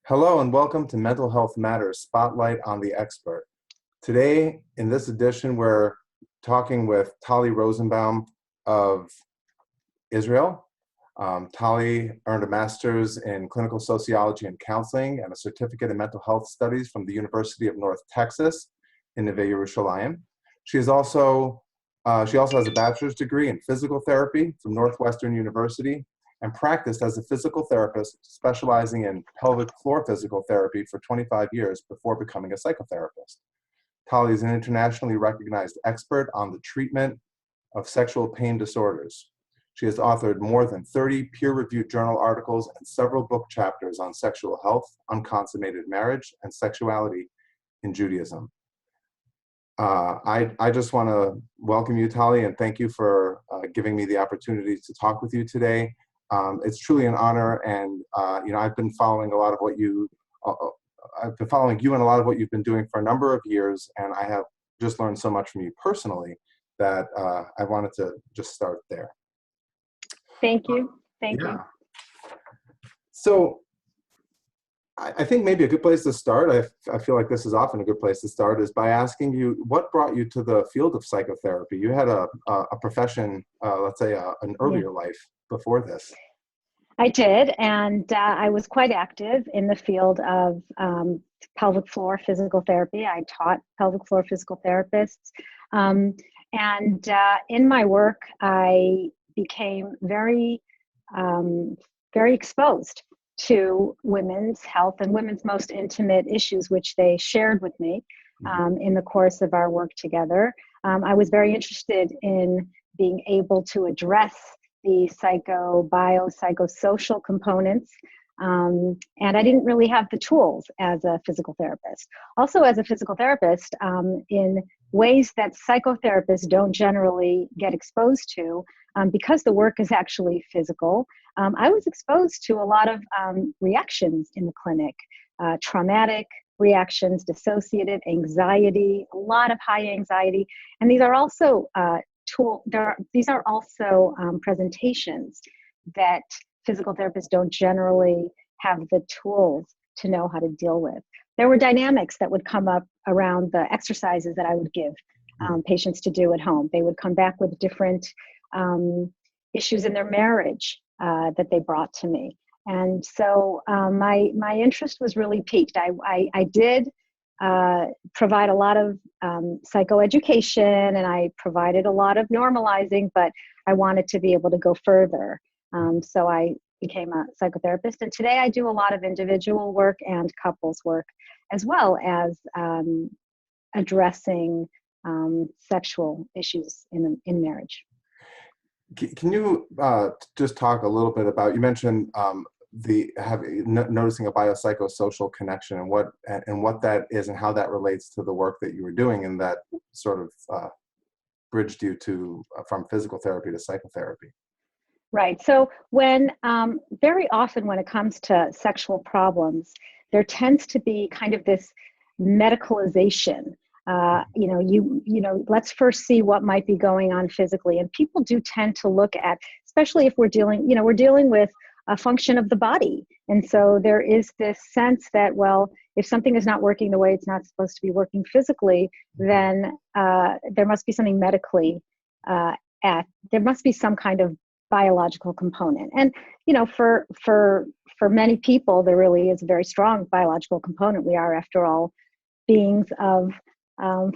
Hello and welcome to Mental Health Matters Spotlight on the Expert. Today, in this edition, we're talking with Talli Rosenbaum of Israel. Talli earned a master's in clinical sociology and counseling and a certificate in mental health studies from the University of North Texas in Neve Yerushalayim. She also has a bachelor's degree in physical therapy from Northwestern University and practiced as a physical therapist, specializing in pelvic floor physical therapy for 25 years before becoming a psychotherapist. Talli is an internationally recognized expert on the treatment of sexual pain disorders. She has authored more than 30 peer-reviewed journal articles and several book chapters on sexual health, unconsummated marriage, and sexuality in Judaism. I just want to welcome you, Talli, and thank you for giving me the opportunity to talk with you today. It's truly an honor, and I've been following a lot of what I've been following you and a lot of what you've been doing for a number of years, and I have just learned so much from you personally that I wanted to just start there. Thank you. Thank you. So I think maybe a good place to start, I feel like this is often a good place to start, is by asking you, what brought you to the field of psychotherapy? You had a profession, let's say an earlier life before this. I did, and I was quite active in the field of pelvic floor physical therapy. I taught pelvic floor physical therapists, and in my work, I became very exposed to women's health and women's most intimate issues, which they shared with me in the course of our work together. I was very interested in being able to address the psychosocial components, and I didn't really have the tools as a physical therapist. Also, as a physical therapist, in ways that psychotherapists don't generally get exposed to, because the work is actually physical, I was exposed to a lot of reactions in the clinic, traumatic reactions, dissociative anxiety, a lot of high anxiety, and these are also presentations that physical therapists don't generally have the tools to know how to deal with. There were dynamics that would come up around the exercises that I would give patients to do at home. They would come back with different issues in their marriage that they brought to me. And so my interest was really piqued. I did provide a lot of psychoeducation, and I provided a lot of normalizing, but I wanted to be able to go further. So I became a psychotherapist, and today I do a lot of individual work and couples work, as well as addressing sexual issues in marriage. Can you just talk a little bit about, you mentioned noticing a biopsychosocial connection and what that is and how that relates to the work that you were doing, and that sort of bridged you to from physical therapy to psychotherapy? Right. So very often when it comes to sexual problems, there tends to be kind of this medicalization. Let's first see what might be going on physically. And people do tend to look at, especially if we're dealing with a function of the body. And so there is this sense that, well, if something is not working the way it's not supposed to be working physically, then there must be something medically there must be some kind of biological component. And, for many people, there really is a very strong biological component. We are, after all, beings of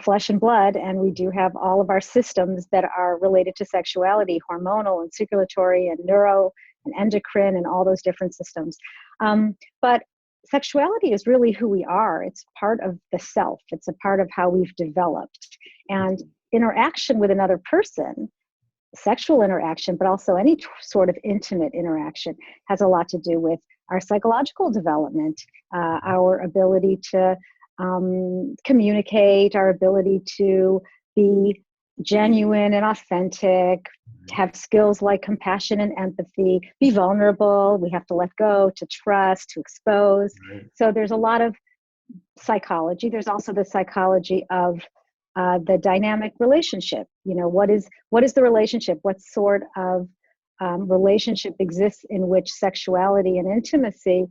flesh and blood, and we do have all of our systems that are related to sexuality, hormonal and circulatory and neuro and endocrine and all those different systems. But sexuality is really who we are. It's part of the self. It's a part of how we've developed. And interaction with another person, sexual interaction, but also any sort of intimate interaction, has a lot to do with our psychological development, our ability to communicate, our ability to be genuine and authentic, to have skills like compassion and empathy, be vulnerable. We have to let go, to trust, to expose. Right. So there's a lot of psychology. There's also the psychology of the dynamic relationship. What is the relationship? What sort of relationship exists in which sexuality and intimacy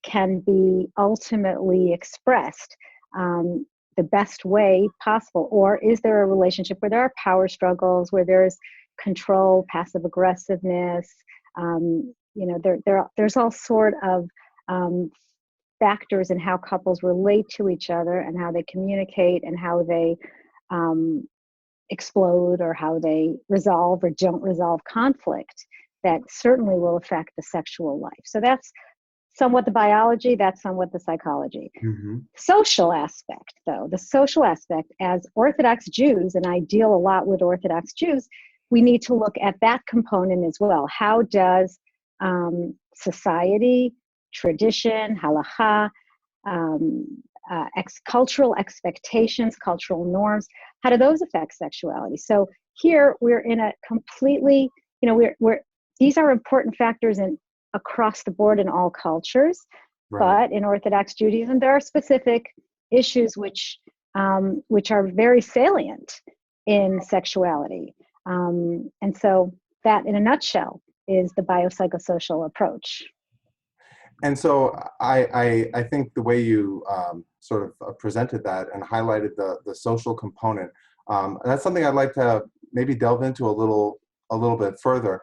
can be ultimately expressed the best way possible? Or is there a relationship where there are power struggles, where there's control, passive aggressiveness? There's all sort of factors in how couples relate to each other and how they communicate and how they explode or how they resolve or don't resolve conflict that certainly will affect the sexual life. So that's somewhat the biology, that's somewhat the psychology. Mm-hmm. Social aspect, though, the social aspect, as Orthodox Jews, and I deal a lot with Orthodox Jews, we need to look at that component as well. How does society, tradition, halacha, cultural expectations, cultural norms, how do those affect sexuality? So here we're in a completely, these are important factors in across the board in all cultures, Right. but in Orthodox Judaism, there are specific issues which are very salient in sexuality. And so that, in a nutshell, is the biopsychosocial approach. And so I think the way you sort of presented that and highlighted the social component, that's something I'd like to maybe delve into a little bit further.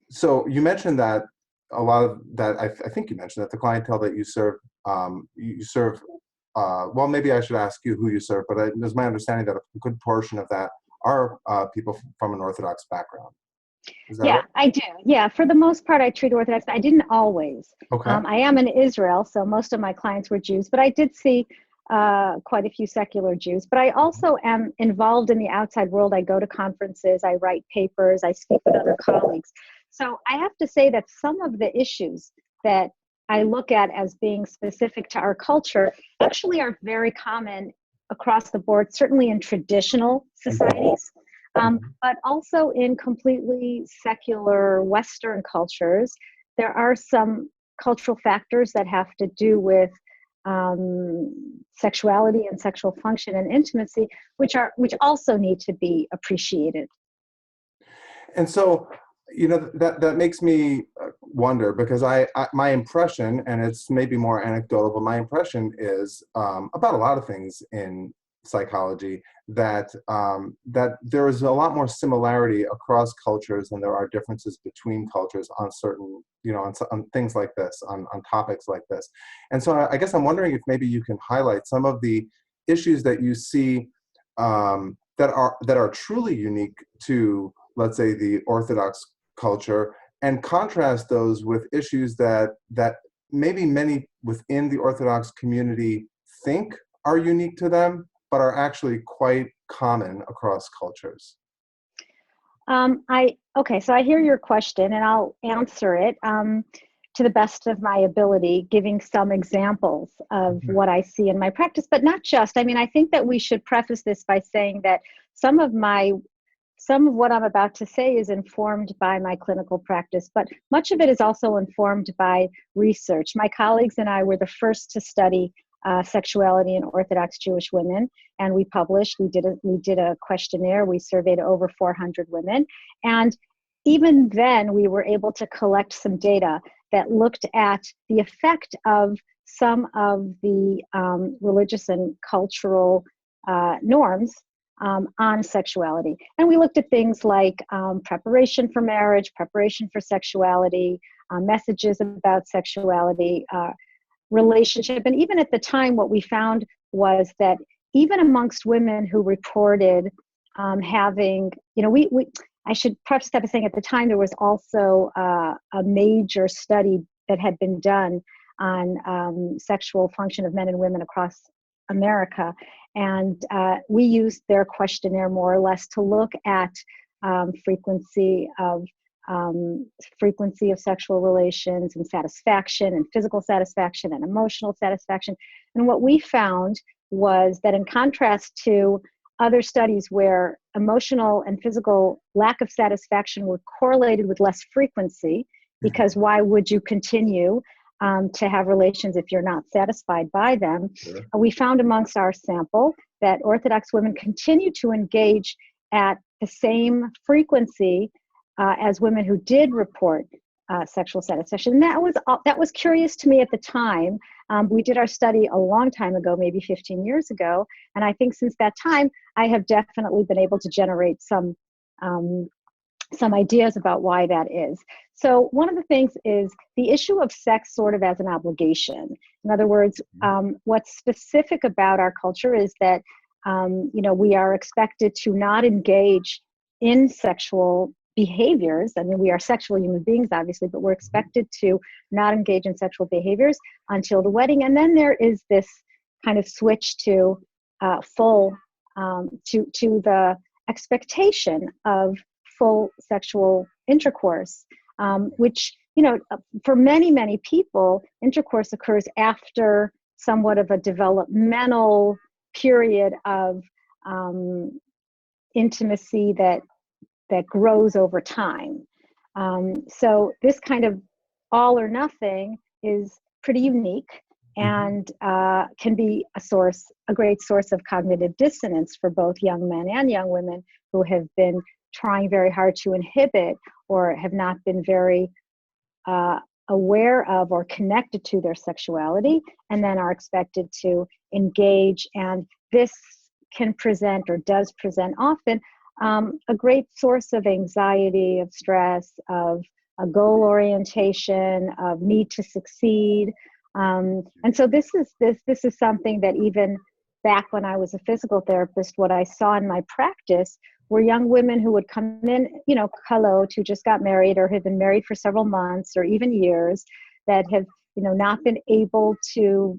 So you mentioned that a lot of that, I think you mentioned that the clientele that you serve, well, maybe I should ask you who you serve, but it was my understanding that a good portion of that are people from an Orthodox background. Is that Yeah, right? I do. Yeah, for the most part, I treat Orthodox. I didn't always. Okay. I am in Israel, so most of my clients were Jews, but I did see quite a few secular Jews. But I also am involved in the outside world. I go to conferences, I write papers, I speak with other colleagues. So I have to say that some of the issues that I look at as being specific to our culture actually are very common across the board, certainly in traditional societies. But also in completely secular Western cultures, there are some cultural factors that have to do with sexuality and sexual function and intimacy, which also need to be appreciated. And so, that makes me wonder, because my impression, and it's maybe more anecdotal, but my impression is about a lot of things in psychology that there is a lot more similarity across cultures than there are differences between cultures on certain, on things like this, on topics like this. And so I guess I'm wondering if maybe you can highlight some of the issues that you see that are truly unique to, let's say, the Orthodox culture, and contrast those with issues that maybe many within the Orthodox community think are unique to them, but are actually quite common across cultures. Okay, so I hear your question, and I'll answer it to the best of my ability, giving some examples of what I see in my practice, but not just. I mean, I think that we should preface this by saying that some of what I'm about to say is informed by my clinical practice, but much of it is also informed by research. My colleagues and I were the first to study sexuality in Orthodox Jewish women, and we published. We did a questionnaire. We surveyed over 400 women, and even then, we were able to collect some data that looked at the effect of some of the religious and cultural norms on sexuality. And we looked at things like preparation for marriage, preparation for sexuality, messages about sexuality, relationship. And even at the time, what we found was that even amongst women who reported having, I should preface that by saying at the time there was also a major study that had been done on sexual function of men and women across America. And we used their questionnaire more or less to look at frequency of sexual relations and satisfaction and physical satisfaction and emotional satisfaction. And what we found was that in contrast to other studies where emotional and physical lack of satisfaction were correlated with less frequency, because why would you continue to have relations if you're not satisfied by them? Sure. We found amongst our sample that Orthodox women continue to engage at the same frequency as women who did report sexual satisfaction. And that was curious to me at the time. We did our study a long time ago, maybe 15 years ago. And I think since that time, I have definitely been able to generate some ideas about why that is. So one of the things is the issue of sex sort of as an obligation. In other words, what's specific about our culture is that, we are expected to not engage in sexual behaviors. I mean, we are sexual human beings, obviously, but we're expected to not engage in sexual behaviors until the wedding. And then there is this kind of switch to to the expectation of full sexual intercourse, which, for many, many people, intercourse occurs after somewhat of a developmental period of intimacy that grows over time. So this kind of all or nothing is pretty unique and can be a great source of cognitive dissonance for both young men and young women who have been trying very hard to inhibit or have not been very aware of or connected to their sexuality, and then are expected to engage. And this can present, or does present often, a great source of anxiety, of stress, of a goal orientation, of need to succeed. And so this is something that even back when I was a physical therapist, what I saw in my practice were young women who would come in, colloed, who just got married or had been married for several months or even years, that have, not been able to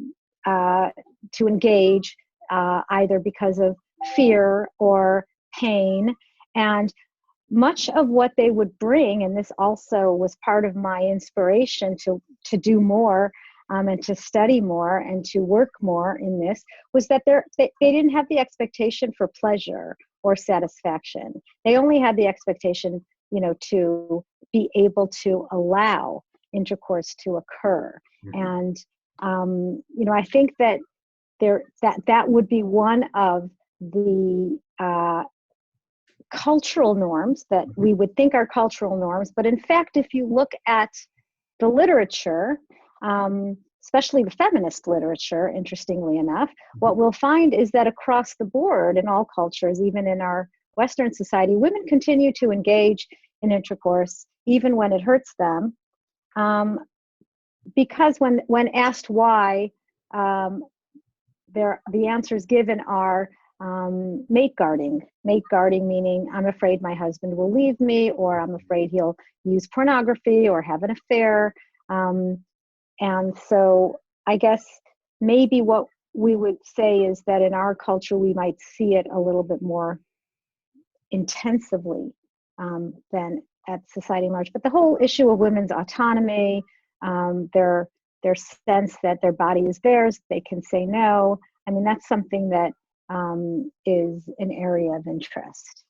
engage either because of fear or pain. And much of what they would bring, and this also was part of my inspiration to do more and to study more and to work more in this, was that they didn't have the expectation for pleasure or satisfaction. They only had the expectation, to be able to allow intercourse to occur. And, I think that that would be one of the cultural norms that we would think are cultural norms. But in fact, if you look at the literature, especially the feminist literature, interestingly enough, what we'll find is that across the board in all cultures, even in our Western society, women continue to engage in intercourse even when it hurts them, because when asked why, the answers given are mate guarding. Mate guarding meaning, I'm afraid my husband will leave me, or I'm afraid he'll use pornography or have an affair. And so I guess maybe what we would say is that in our culture, we might see it a little bit more intensively than at society large. But the whole issue of women's autonomy, their sense that their body is theirs, they can say no. I mean, that's something that is an area of interest.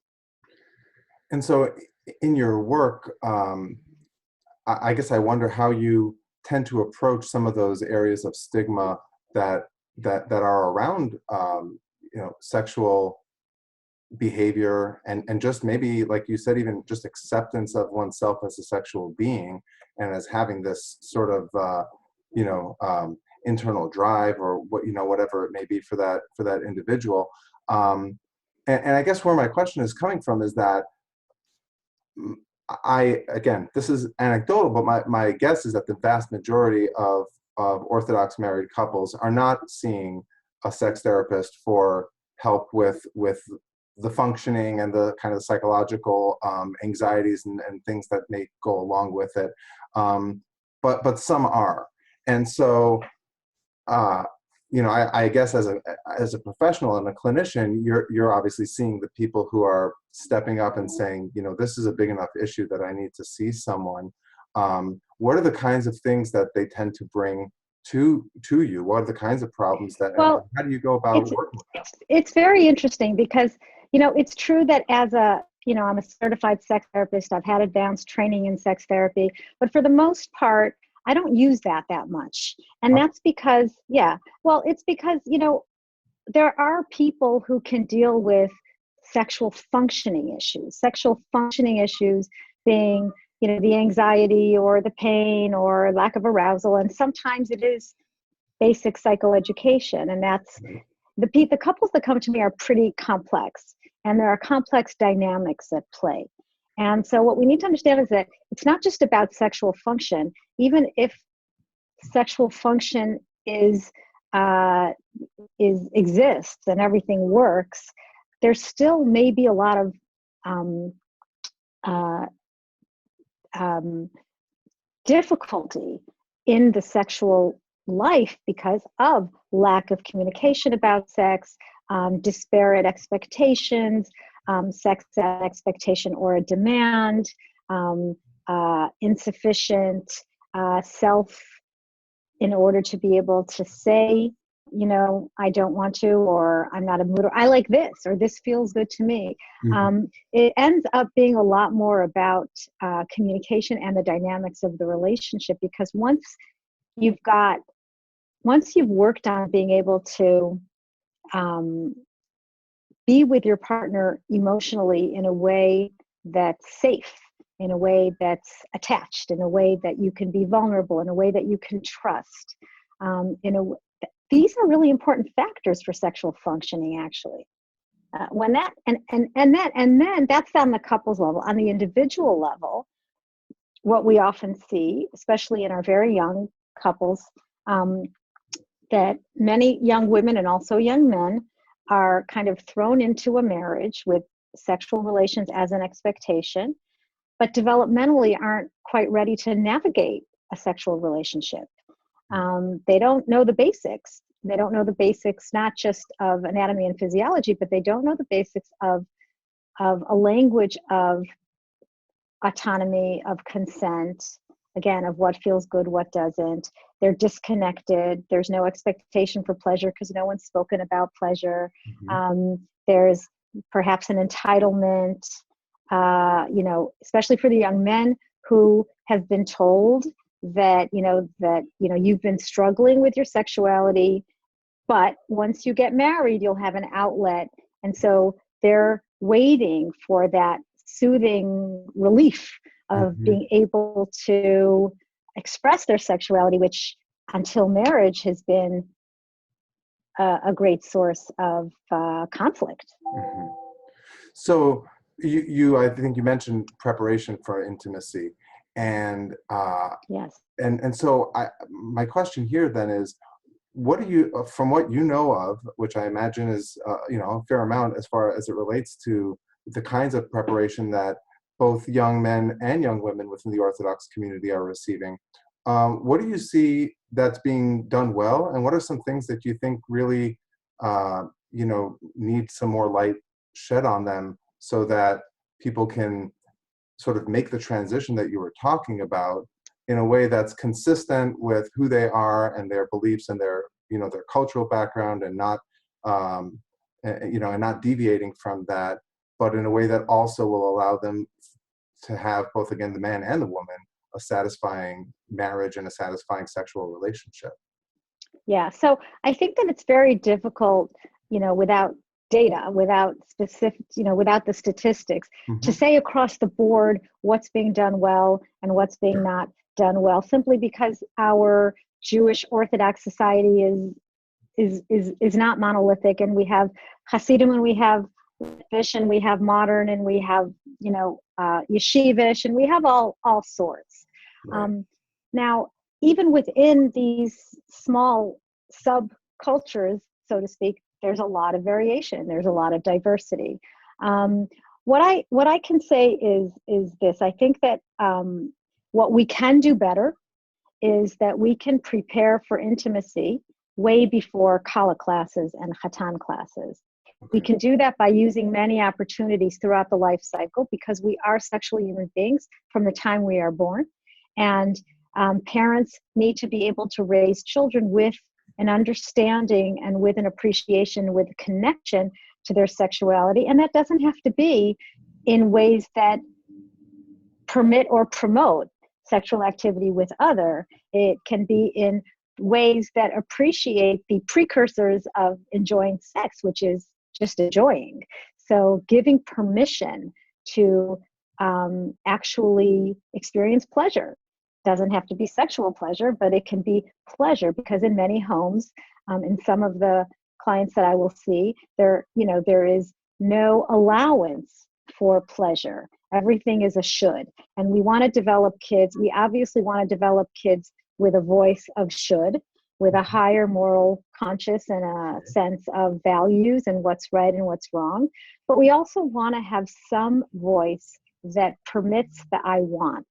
And so in your work, I guess I wonder how you tend to approach some of those areas of stigma that are around sexual behavior and just maybe, like you said, even just acceptance of oneself as a sexual being and as having this sort of internal drive, or whatever it may be for that individual. And I guess where my question is coming from is that again, this is anecdotal, but my guess is that the vast majority of Orthodox married couples are not seeing a sex therapist for help with the functioning and the kind of psychological anxieties and things that may go along with it. But some are. And so, I guess as a professional and a clinician, you're obviously seeing the people who are stepping up and saying, this is a big enough issue that I need to see someone. What are the kinds of things that they tend to bring to you? What are the kinds of problems that, well, how do you go about working with them? It's very interesting because, it's true that as I'm a certified sex therapist, I've had advanced training in sex therapy, but for the most part, I don't use that much. And that's because, it's because, there are people who can deal with sexual functioning issues being the anxiety or the pain or lack of arousal. And sometimes it is basic psychoeducation. And that's the couples that come to me are pretty complex, and there are complex dynamics at play. And so what we need to understand is that it's not just about sexual function. Even if sexual function exists and everything works, there still may be a lot of difficulty in the sexual life because of lack of communication about sex, disparate expectations, sex expectation or a demand, insufficient self in order to be able to say, I don't want to, or I'm not a mood, or I like this, or this feels good to me. It ends up being a lot more about communication and the dynamics of the relationship, because once you've worked on being able to be with your partner emotionally in a way that's safe, in a way that's attached, in a way that you can be vulnerable, in a way that you can trust, these are really important factors for sexual functioning, actually. When that and then that's on the couples level. On the individual level, what we often see, especially in our very young couples, that many young women and also young men are kind of thrown into a marriage with sexual relations as an expectation, but developmentally aren't quite ready to navigate a sexual relationship. They don't know the basics. They don't know the basics, not just of anatomy and physiology, but they don't know the basics of a language of autonomy, of consent, again, of what feels good, what doesn't. They're disconnected. There's no expectation for pleasure because no one's spoken about pleasure. There's perhaps an entitlement, especially for the young men who have been told that you've been struggling with your sexuality, but once you get married, you'll have an outlet. And so they're waiting for that soothing relief of being able to express their sexuality, which until marriage has been a great source of conflict. So I think you mentioned preparation for intimacy, and yes. And so my question here then is, what do you, from what you know of, which I imagine is a fair amount as far as it relates to the kinds of preparation that both young men and young women within the Orthodox community are receiving, what do you see that's being done well, and what are some things that you think really need some more light shed on them so that people can sort of make the transition that you were talking about in a way that's consistent with who they are and their beliefs and their cultural background, and not and not deviating from that, but in a way that also will allow them to have both, again, the man and the woman, a satisfying marriage and a satisfying sexual relationship. Yeah, so I think that it's very difficult, without data, without specific, without the statistics, to say across the board what's being done well and what's being not done well, simply because our Jewish Orthodox society is not monolithic, and we have Hasidim and we have Jewish and we have modern and we have yeshivish and we have all sorts. Right. Now, even within these small subcultures, so to speak, there's a lot of variation. There's a lot of diversity. What I can say is this. I think that what we can do better is that we can prepare for intimacy way before kala classes and chatan classes. We can do that by using many opportunities throughout the life cycle, because we are sexual human beings from the time we are born. And parents need to be able to raise children with an understanding and with an appreciation, with a connection to their sexuality. And that doesn't have to be in ways that permit or promote sexual activity with other. It can be in ways that appreciate the precursors of enjoying sex, which is just enjoying. So giving permission to actually experience pleasure. Doesn't have to be sexual pleasure, but it can be pleasure, because in many homes, in some of the clients that I will see, there is no allowance for pleasure. Everything is a should. And we want to develop kids. We obviously want to develop kids with a voice of should, with a higher moral conscience and a sense of values and what's right and what's wrong. But we also want to have some voice that permits the I want,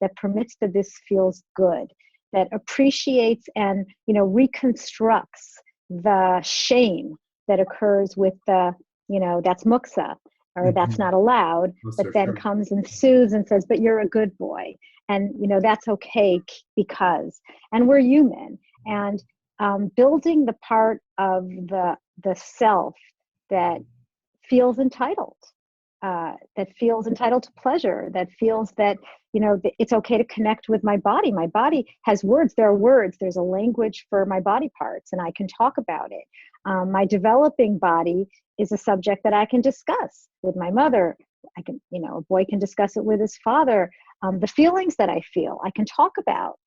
that permits that this feels good, that appreciates and reconstructs the shame that occurs with the, that's muksa, or that's not allowed, but then comes and soothes and says, but you're a good boy. And, that's okay because, and we're human. And building the part of the self that feels entitled, to pleasure, that feels that, it's okay to connect with my body. My body has words. There are words. There's a language for my body parts, and I can talk about it. My developing body is a subject that I can discuss with my mother. I can, a boy can discuss it with his father. The feelings that I feel, I can talk about.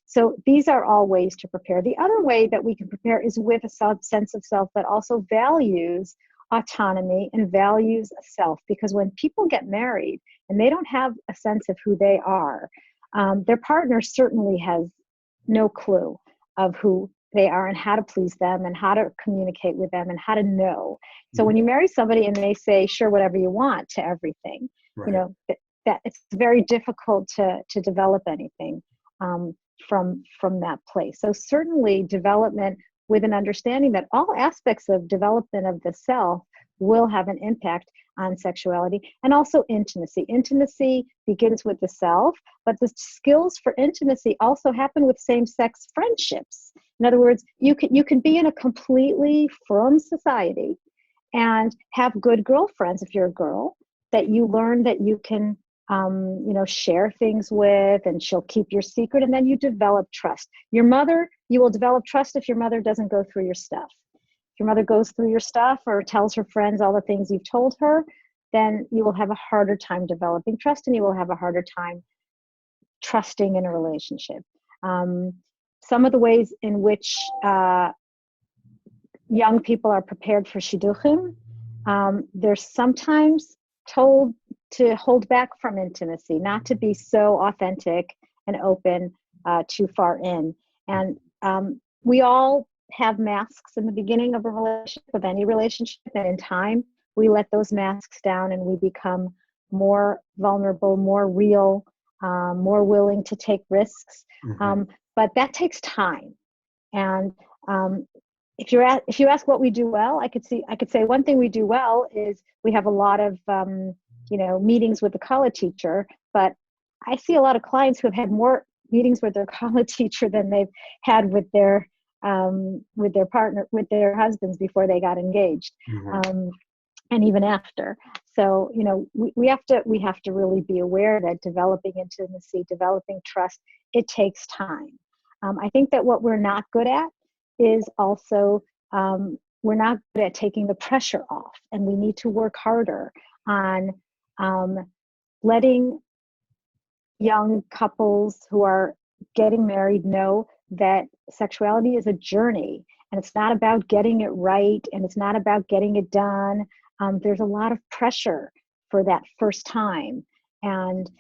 So these are all ways to prepare. The other way that we can prepare is with a sense of self that also values autonomy and values self. Because when people get married and they don't have a sense of who they are, their partner certainly has no clue of who they are and how to please them and how to communicate with them and how to know. So when you marry somebody and they say, sure, whatever you want to everything, right, that it's very difficult to develop anything from that place. So certainly development with an understanding that all aspects of development of the self will have an impact on sexuality, and also intimacy. Intimacy begins with the self, but the skills for intimacy also happen with same-sex friendships. In other words, you can be in a completely frum society and have good girlfriends if you're a girl that you learn that you can share things with, and she'll keep your secret, and then you develop trust. Your mother, you will develop trust if your mother doesn't go through your stuff. If your mother goes through your stuff or tells her friends all the things you've told her, then you will have a harder time developing trust, and you will have a harder time trusting in a relationship. Some of the ways in which young people are prepared for shidduchim, they're sometimes told to hold back from intimacy, not to be so authentic and open too far in. And we all have masks in the beginning of a relationship, of any relationship, and in time, we let those masks down and we become more vulnerable, more real, more willing to take risks. But that takes time. And if you ask what we do well, I could say one thing we do well is we have a lot of meetings with the college teacher, but I see a lot of clients who have had more meetings with their college teacher than they've had with their partner, with their husbands before they got engaged, and even after. So we have to really be aware that developing intimacy, developing trust, it takes time. I think that what we're not good at is also we're not good at taking the pressure off, and we need to work harder on letting young couples who are getting married know that sexuality is a journey, and it's not about getting it right, and it's not about getting it done. There's a lot of pressure for that first time, and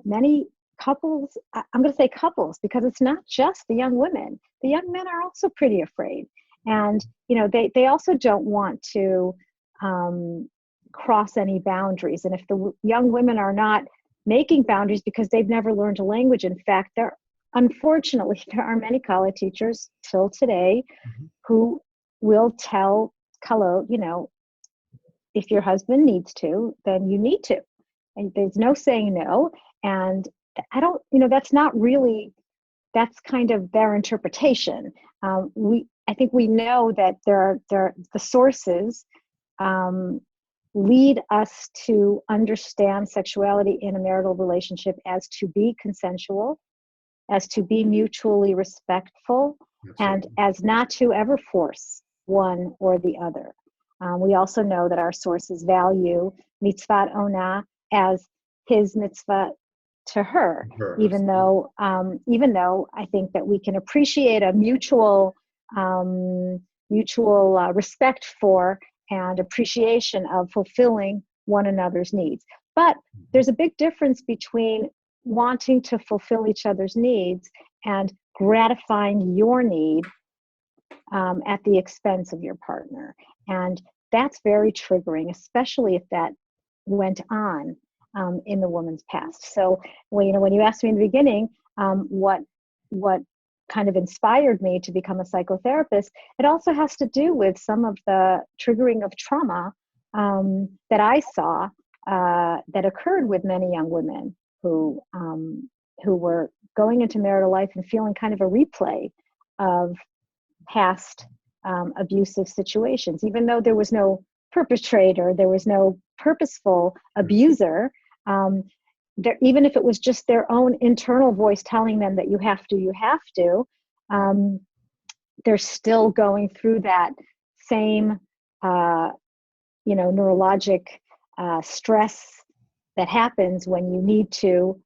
many couples, I'm going to say couples because it's not just the young women. The young men are also pretty afraid, and they also don't want to cross any boundaries. And if the young women are not making boundaries because they've never learned a language, in fact, unfortunately, there are many college teachers till today who will tell Kalo, if your husband needs to, then you need to. And there's no saying no. And I don't, that's not really, that's kind of their interpretation. I think we know that the sources lead us to understand sexuality in a marital relationship as to be consensual, as to be mutually respectful, and as not to ever force one or the other. We also know that our sources value mitzvot ona, as his mitzvah to her, Sure. even though I think that we can appreciate a mutual respect for and appreciation of fulfilling one another's needs. But there's a big difference between wanting to fulfill each other's needs and gratifying your need at the expense of your partner. And that's very triggering, especially if that went on in the woman's past. So, when you asked me in the beginning, what kind of inspired me to become a psychotherapist, it also has to do with some of the triggering of trauma that I saw that occurred with many young women who were going into marital life and feeling kind of a replay of past abusive situations, even though there was no perpetrator, there was no purposeful abuser. Even if it was just their own internal voice telling them that you have to, they're still going through that same, neurologic stress that happens when you need to,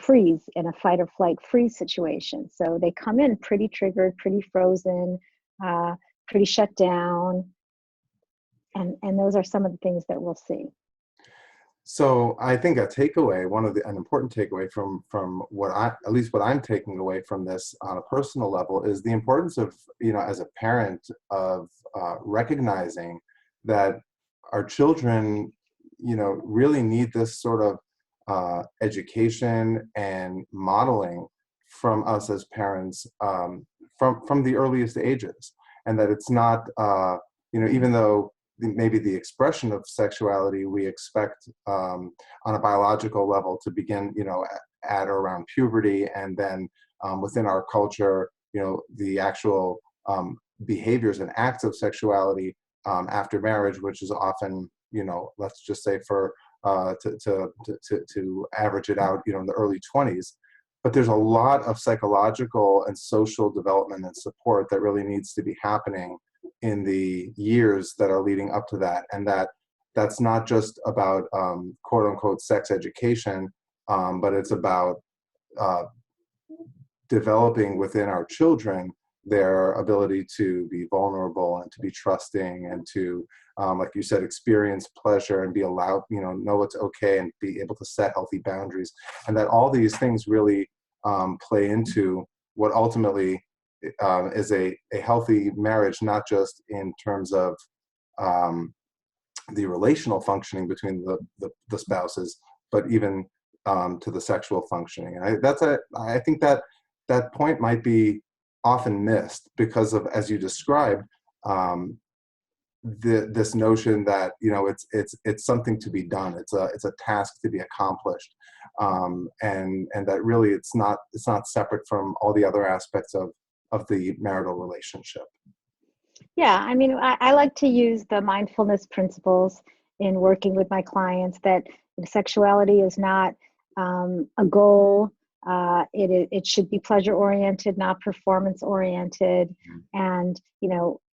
freeze in a fight or flight freeze situation. So they come in pretty triggered, pretty frozen, pretty shut down. And those are some of the things that we'll see. So I think an important takeaway from at least what I'm taking away from this on a personal level is the importance of, as a parent, of recognizing that our children, really need this sort of education and modeling from us as parents from the earliest ages, and that it's not, even though maybe the expression of sexuality we expect on a biological level to begin, at or around puberty, and then within our culture, the actual behaviors and acts of sexuality after marriage, which is often, let's just say to average it out, in the early 20s. But there's a lot of psychological and social development and support that really needs to be happening in the years that are leading up to that, and that's not just about quote unquote sex education, but it's about developing within our children their ability to be vulnerable and to be trusting and to, like you said, experience pleasure and be allowed, know it's okay and be able to set healthy boundaries, and that all these things really play into what ultimately is a healthy marriage, not just in terms of the relational functioning between the spouses, but even to the sexual functioning. And I think that point might be often missed because of, as you described, this notion that it's something to be done. It's a task to be accomplished, and that really it's not separate from all the other aspects of the marital relationship. Yeah, I mean, I like to use the mindfulness principles in working with my clients, that sexuality is not a goal. It should be pleasure oriented, not performance oriented, and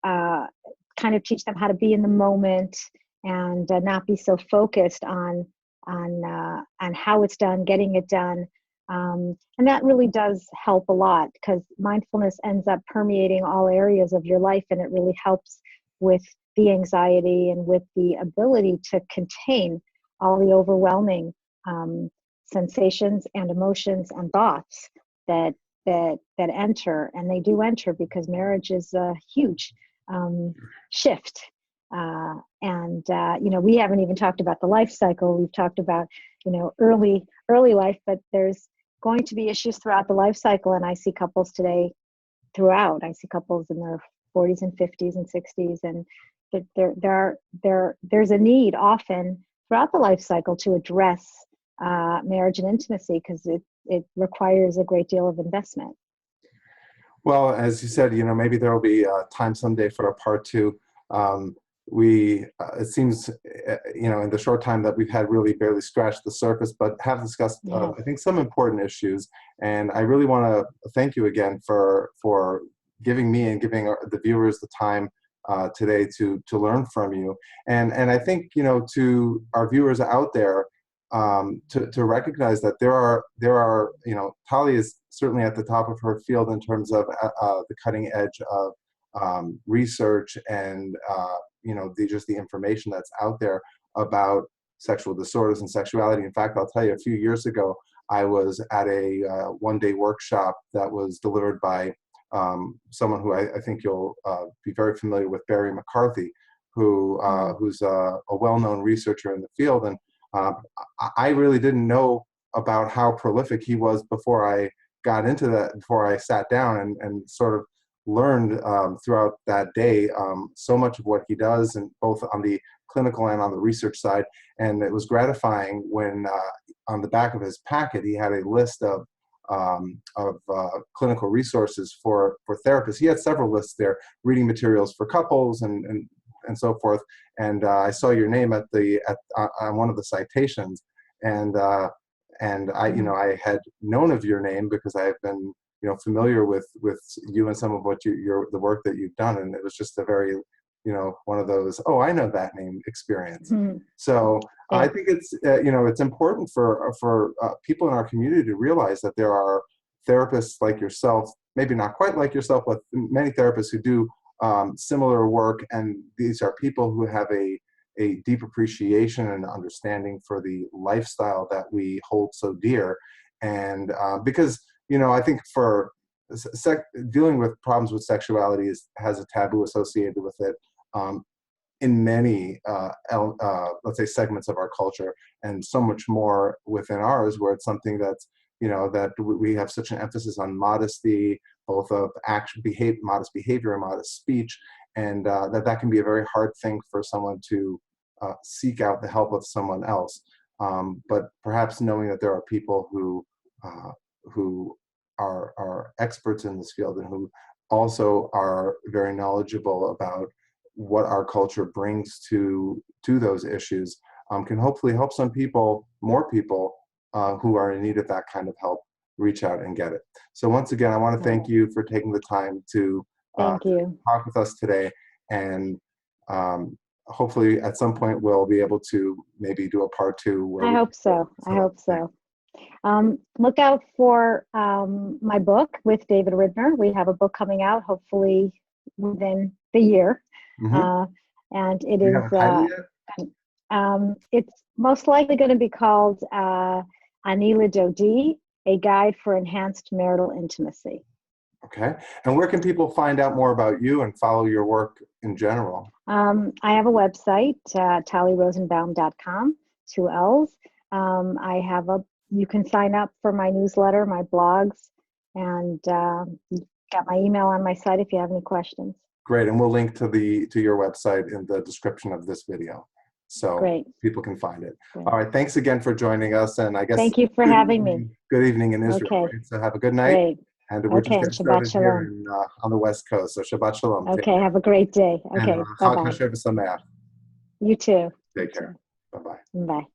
kind of teach them how to be in the moment and not be so focused on how it's done, getting it done. And that really does help a lot, because mindfulness ends up permeating all areas of your life, and it really helps with the anxiety and with the ability to contain all the overwhelming sensations and emotions and thoughts that enter, and they do enter because marriage is a huge shift. And we haven't even talked about the life cycle. We've talked about early life, but there's going to be issues throughout the life cycle, and I see couples today throughout. I see couples in their 40s and 50s and 60s, and there's a need often throughout the life cycle to address marriage and intimacy, because it requires a great deal of investment. Well, as you said, maybe there will be time someday for a part two. It seems, in the short time that we've had, really barely scratched the surface, but have discussed, I think, some important issues. And I really want to thank you again for giving me and giving the viewers the time today to learn from you. And I think, to our viewers out there, to recognize that there are, Talli is certainly at the top of her field in terms of the cutting edge of research and, just the information that's out there about sexual disorders and sexuality. In fact, I'll tell you, a few years ago, I was at a one-day workshop that was delivered by someone who I think you'll be very familiar with, Barry McCarthy, who's a well-known researcher in the field. And I really didn't know about how prolific he was before I got into that, before I sat down and sort of learned throughout that day so much of what he does, and both on the clinical and on the research side. And it was gratifying when on the back of his packet he had a list of clinical resources for therapists. He had several lists there, reading materials for couples and so forth. And I saw your name on one of the citations, and I I had known of your name because I have been familiar with you and some of what the work that you've done, and it was just a very one of those, oh, I know that name experience. Mm-hmm. So Yeah. I think it's it's important for people in our community to realize that there are therapists like yourself, maybe not quite like yourself, but many therapists who do similar work, and these are people who have a deep appreciation and understanding for the lifestyle that we hold so dear. And because I think for dealing with problems with sexuality has a taboo associated with it in many, let's say, segments of our culture, and so much more within ours, where it's something that's, that we have such an emphasis on modesty, both of modest behavior and modest speech, and that can be a very hard thing for someone to seek out the help of someone else. But perhaps knowing that there are people who are experts in this field and who also are very knowledgeable about what our culture brings to those issues, can hopefully help more people who are in need of that kind of help, reach out and get it. So once again, I want to thank you for taking the time to Thank you. talk with us today, and hopefully at some point we'll be able to maybe do a part 2. I hope so. Look out for my book with David Ridner. We have a book coming out hopefully within the year. Mm-hmm. And it Do you is, have a title yet? it's most likely going to be called Anila Dodi, A Guide for Enhanced Marital Intimacy. Okay. And where can people find out more about you and follow your work in general? I have a website, tallirosenbaum.com, 2 L's. You can sign up for my newsletter, my blogs, and you got my email on my site if you have any questions. Great. And we'll link to your website in the description of this video, so Great. People can find it. Great. All right. Thanks again for joining us. And I guess thank you for having me. Good evening in Israel. Okay. Right? So have a good night. Great. And we're just getting Shabbat started here shalom. on the West Coast. So Shabbat Shalom. Okay. Have a great day. Okay. And Bye-bye. Chag Kasher v'Sameach. You too. Take care. Bye-bye. Bye.